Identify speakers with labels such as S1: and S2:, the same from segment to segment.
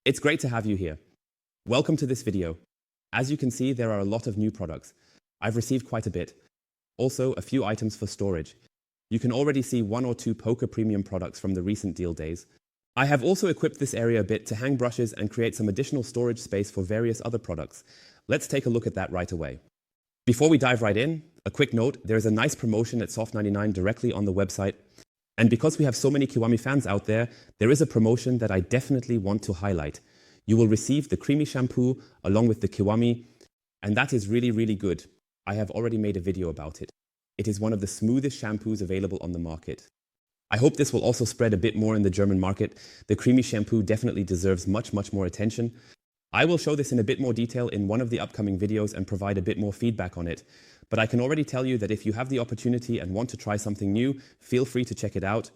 S1: It's great to have you here. Welcome to this video. As you can see, there are a lot of new products. I've received quite a bit. Also, a few items for storage. You can already see 1 or 2 Poka premium products from the recent deal days. I have also equipped this area a bit to hang brushes and create some additional storage space for various other products. Let's take a look at that right away. Before we dive right in, a quick note, there is a nice promotion at Soft99 directly on the website. And because we have so many Kiwami fans out there, there is a promotion that I definitely want to highlight. You will receive the creamy shampoo along with the Kiwami, and that is really, really good. I have already made a video about it. It is one of the smoothest shampoos available on the market. I hope this will also spread a bit more in the German market. The creamy shampoo definitely deserves much more attention. I will show this in a bit more detail in one of the upcoming videos and provide a bit more feedback on it. But I can already tell you that if you have the opportunity and want to try something new, feel free to check it out.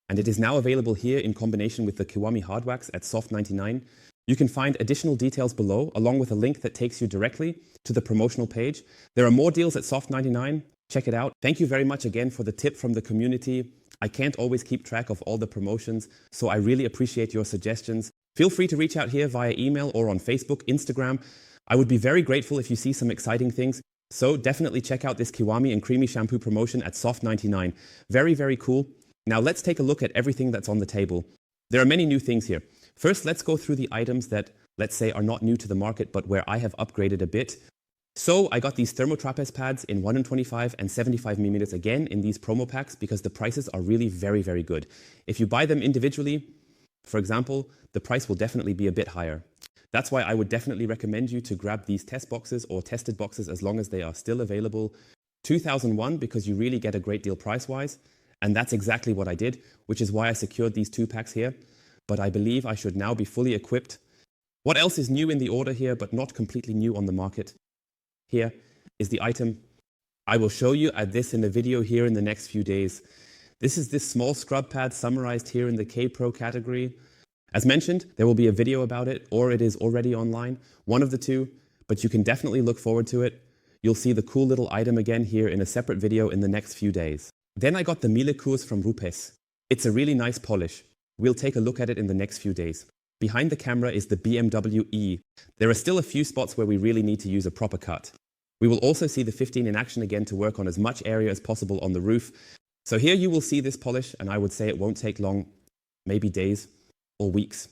S1: And it is now available here in combination with the Kiwami Hard Wax at Soft99. You can find additional details below, along with a link that takes you directly to the promotional page. There are more deals at Soft99. Check it out. Thank you very much again for the tip from the community. I can't always keep track of all the promotions, so I really appreciate your suggestions. Feel free to reach out here via email or on Facebook, Instagram. I would be very grateful if you see some exciting things. So definitely check out this Kiwami and Creamy Shampoo promotion at Soft99. Very, very cool. Now let's take a look at everything that's on the table. There are many new things here. First, let's go through the items that, let's say, are not new to the market, but where I have upgraded a bit. So I got these ThermoPads pads in 125 and 75 mm again in these promo packs because the prices are really very, very good. If you buy them individually, for example, the price will definitely be a bit higher. That's why I would definitely recommend you to grab these test boxes or tested boxes as long as they are still available. 2001 because you really get a great deal price-wise, and that's exactly what I did, which is why I secured these 2 packs here. But I believe I should now be fully equipped. What else is new in the order here, but not completely new on the market? Here is the item. I will show you this in a video here in the next few days. This is this small scrub pad summarized here in the CarPro category. As mentioned, there will be a video about it, or it is already online, one of the two, but you can definitely look forward to it. You'll see the cool little item again here in a separate video in the next few days. Then I got the Mille course from Rupes. It's a really nice polish. We'll take a look at it in the next few days. Behind the camera is the BMW E. There are still a few spots where we really need to use a proper cut. We will also see the 15 in action again to work on as much area as possible on the roof. So here you will see this polish, and I would say it won't take long, maybe days or weeks.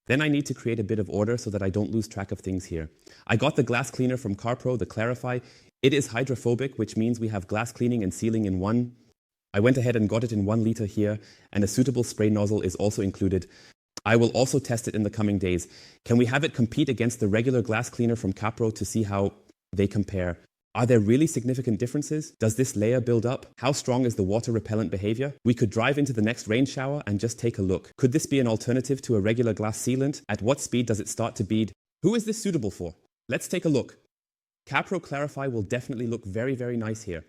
S1: Then I need to create a bit of order so that I don't lose track of things here. I got the glass cleaner from CarPro, the Clarify. It is hydrophobic, which means we have glass cleaning and sealing in one. I went ahead and got it in 1 liter here, and a suitable spray nozzle is also included. I will also test it in the coming days. Can we have it compete against the regular glass cleaner from CarPro to see how they compare? Are there really significant differences? Does this layer build up? How strong is the water repellent behavior? We could drive into the next rain shower and just take a look. Could this be an alternative to a regular glass sealant? At what speed does it start to bead? Who is this suitable for? Let's take a look. CarPro Clarify will definitely look very, very nice here.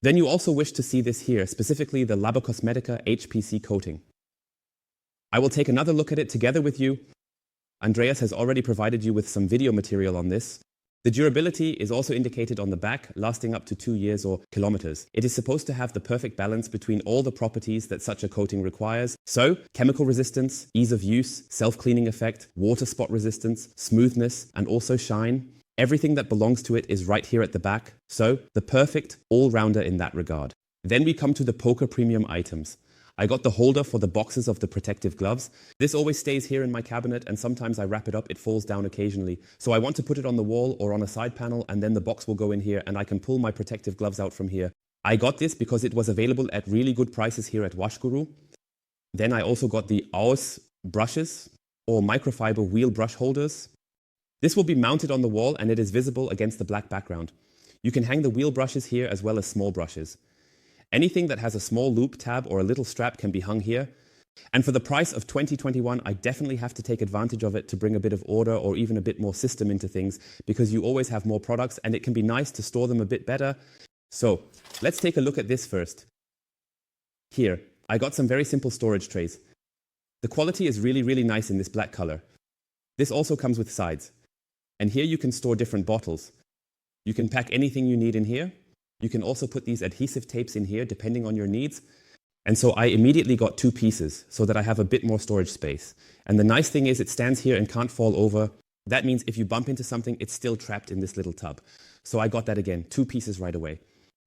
S1: Then you also wish to see this here, specifically the Labocosmetica HPC coating. I will take another look at it together with you. Andreas has already provided you with some video material on this. The durability is also indicated on the back, lasting up to 2 years or kilometers. It is supposed to have the perfect balance between all the properties that such a coating requires. So, chemical resistance, ease of use, self-cleaning effect, water spot resistance, smoothness, and also shine. Everything that belongs to it is right here at the back. So, the perfect all-rounder in that regard. Then we come to the Poka premium items. I got the holder for the boxes of the protective gloves. This always stays here in my cabinet, and sometimes I wrap it up, it falls down occasionally. So I want to put it on the wall or on a side panel, and then the box will go in here and I can pull my protective gloves out from here. I got this because it was available at really good prices here at Wash Guru. Then I also got the Aus brushes or microfiber wheel brush holders. This will be mounted on the wall and it is visible against the black background. You can hang the wheel brushes here as well as small brushes. Anything that has a small loop tab or a little strap can be hung here. And for the price of 2021, I definitely have to take advantage of it to bring a bit of order or even a bit more system into things, because you always have more products and it can be nice to store them a bit better. So let's take a look at this first. Here, I got some very simple storage trays. The quality is really, really nice in this black color. This also comes with sides. And here you can store different bottles. You can pack anything you need in here. You can also put these adhesive tapes in here depending on your needs. And so I immediately got 2 pieces so that I have a bit more storage space. And the nice thing is it stands here and can't fall over. That means if you bump into something, it's still trapped in this little tub. So I got that again, 2 pieces right away.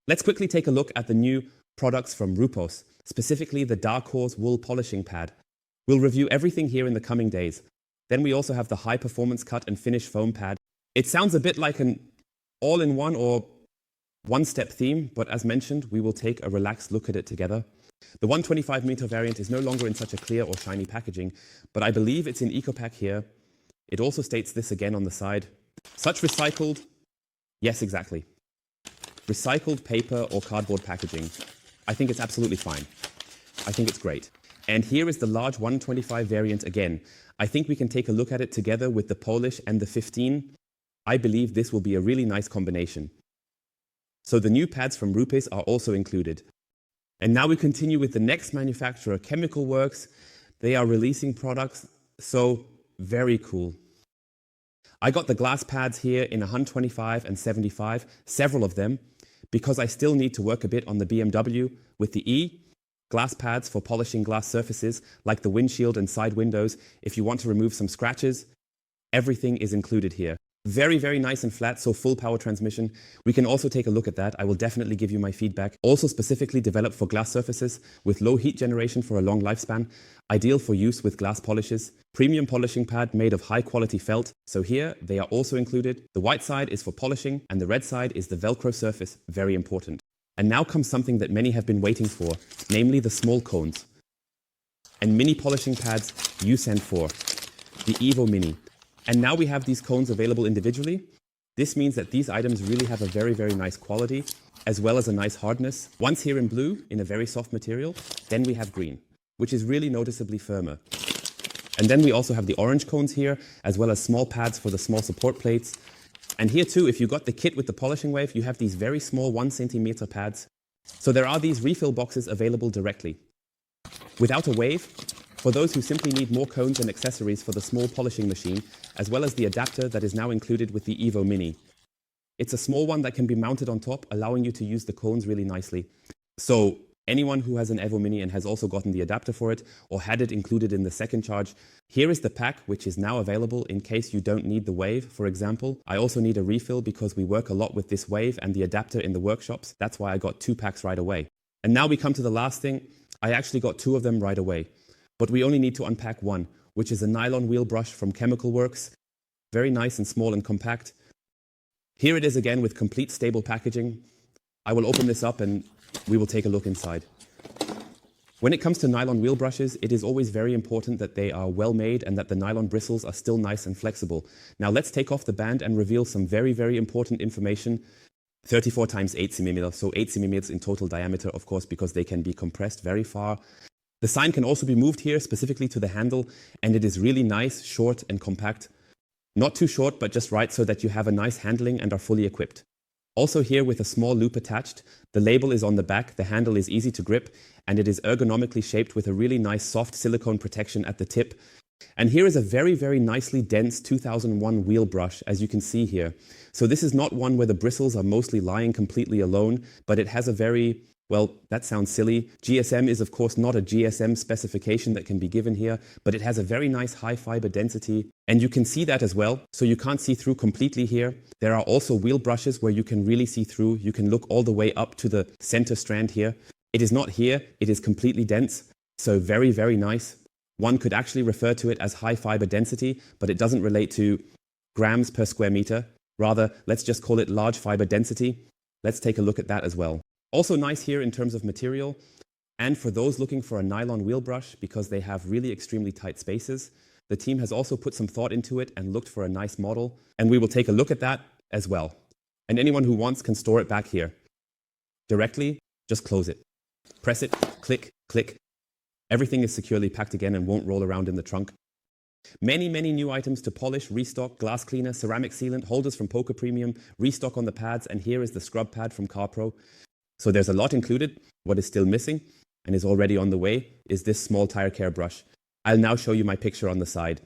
S1: Let's quickly take a look at the new products from Rupes, specifically the D-A Coarse Wool-Polierpad. We'll review everything here in the coming days. Then we also have the high performance cut and finish foam pad. It sounds a bit like an all-in-one or one-step theme, but as mentioned, we will take a relaxed look at it together. The 125mm variant is no longer in such a clear or shiny packaging, but I believe it's in EcoPack here. It also states this again on the side. Such recycled, yes, exactly. Recycled paper or cardboard packaging. I think it's absolutely fine. I think it's great. And here is the large 125 variant again. I think we can take a look at it together with the Polish and the 15. I believe this will be a really nice combination. So the new pads from Rupes are also included. And now we continue with the next manufacturer, chemicalworkz. They are releasing products, so very cool. I got the glass pads here in 125 and 75, several of them, because I still need to work a bit on the BMW with the E. Glass pads for polishing glass surfaces like the windshield and side windows. If you want to remove some scratches, everything is included here. Very, very nice and flat, so full power transmission. We can also take a look at that. I will definitely give you my feedback. Also specifically developed for glass surfaces with low heat generation for a long lifespan. Ideal for use with glass polishes. Premium polishing pad made of high quality felt. So here they are also included. The white side is for polishing and the red side is the Velcro surface. Very important. And now comes something that many have been waiting for, namely the small cones. And mini polishing pads you sent for. The Evo Mini. And now we have these cones available individually. This means that these items really have a very, very nice quality, as well as a nice hardness. Once here in blue, in a very soft material, then we have green, which is really noticeably firmer. And then we also have the orange cones here, as well as small pads for the small support plates. And here too, if you got the kit with the polishing wave, you have these very small 1 centimeter pads. So there are these refill boxes available directly. Without a wave, for those who simply need more cones and accessories for the small polishing machine, as well as the adapter that is now included with the Evo Mini. It's a small one that can be mounted on top, allowing you to use the cones really nicely. So anyone who has an Evo Mini and has also gotten the adapter for it, or had it included in the second charge, here is the pack which is now available in case you don't need the wave, for example. I also need a refill because we work a lot with this wave and the adapter in the workshops. That's why I got 2 packs right away. And now we come to the last thing. I actually got 2 of them right away. But we only need to unpack one, which is a nylon wheel brush from chemicalworkz. Very nice and small and compact. Here it is again with complete stable packaging. I will open this up and we will take a look inside. When it comes to nylon wheel brushes, it is always very important that they are well made and that the nylon bristles are still nice and flexible. Now let's take off the band and reveal some very, very important information. 34 times 8 cm, so 8 cm in total diameter, of course, because they can be compressed very far. The sign can also be moved here specifically to the handle, and it is really nice, short and compact. Not too short, but just right so that you have a nice handling and are fully equipped. Also here with a small loop attached, the label is on the back, the handle is easy to grip, and it is ergonomically shaped with a really nice soft silicone protection at the tip. And here is a very, very nicely dense 2001 wheel brush, as you can see here. So this is not one where the bristles are mostly lying completely alone, but it has a very, well, that sounds silly. GSM is of course not a GSM specification that can be given here, but it has a very nice high fiber density. And you can see that as well, so you can't see through completely here. There are also wheel brushes where you can really see through. You can look all the way up to the center strand here. It is not here, it is completely dense, so very, very nice. One could actually refer to it as high fiber density, but it doesn't relate to grams per square meter. Rather, let's just call it large fiber density. Let's take a look at that as well. Also nice here in terms of material, and for those looking for a nylon wheel brush because they have really extremely tight spaces, the team has also put some thought into it and looked for a nice model, and we will take a look at that as well. And anyone who wants can store it back here. Directly, just close it. Press it, click, click. Everything is securely packed again and won't roll around in the trunk. Many, many new items to polish, restock, glass cleaner, ceramic sealant, holders from Poka Premium, restock on the pads, and here is the scrub pad from CarPro. So there's a lot included. What is still missing and is already on the way is this small tire care brush. I'll now show you my picture on the side.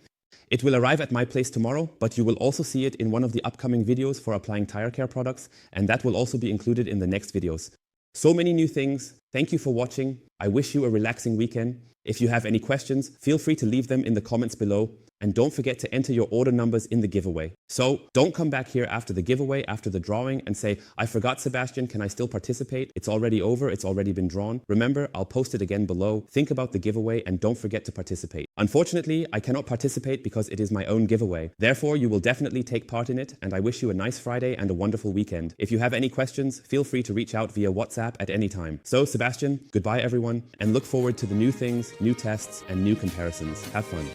S1: It will arrive at my place tomorrow, but you will also see it in one of the upcoming videos for applying tire care products, and that will also be included in the next videos. So many new things. Thank you for watching. I wish you a relaxing weekend. If you have any questions, feel free to leave them in the comments below. And don't forget to enter your order numbers in the giveaway. So don't come back here after the giveaway, after the drawing, and say, I forgot, Sebastian, can I still participate? It's already over, it's already been drawn. Remember, I'll post it again below. Think about the giveaway and don't forget to participate. Unfortunately, I cannot participate because it is my own giveaway. Therefore, you will definitely take part in it, and I wish you a nice Friday and a wonderful weekend. If you have any questions, feel free to reach out via WhatsApp at any time. So, Sebastian, goodbye everyone, and look forward to the new things, new tests, and new comparisons. Have fun.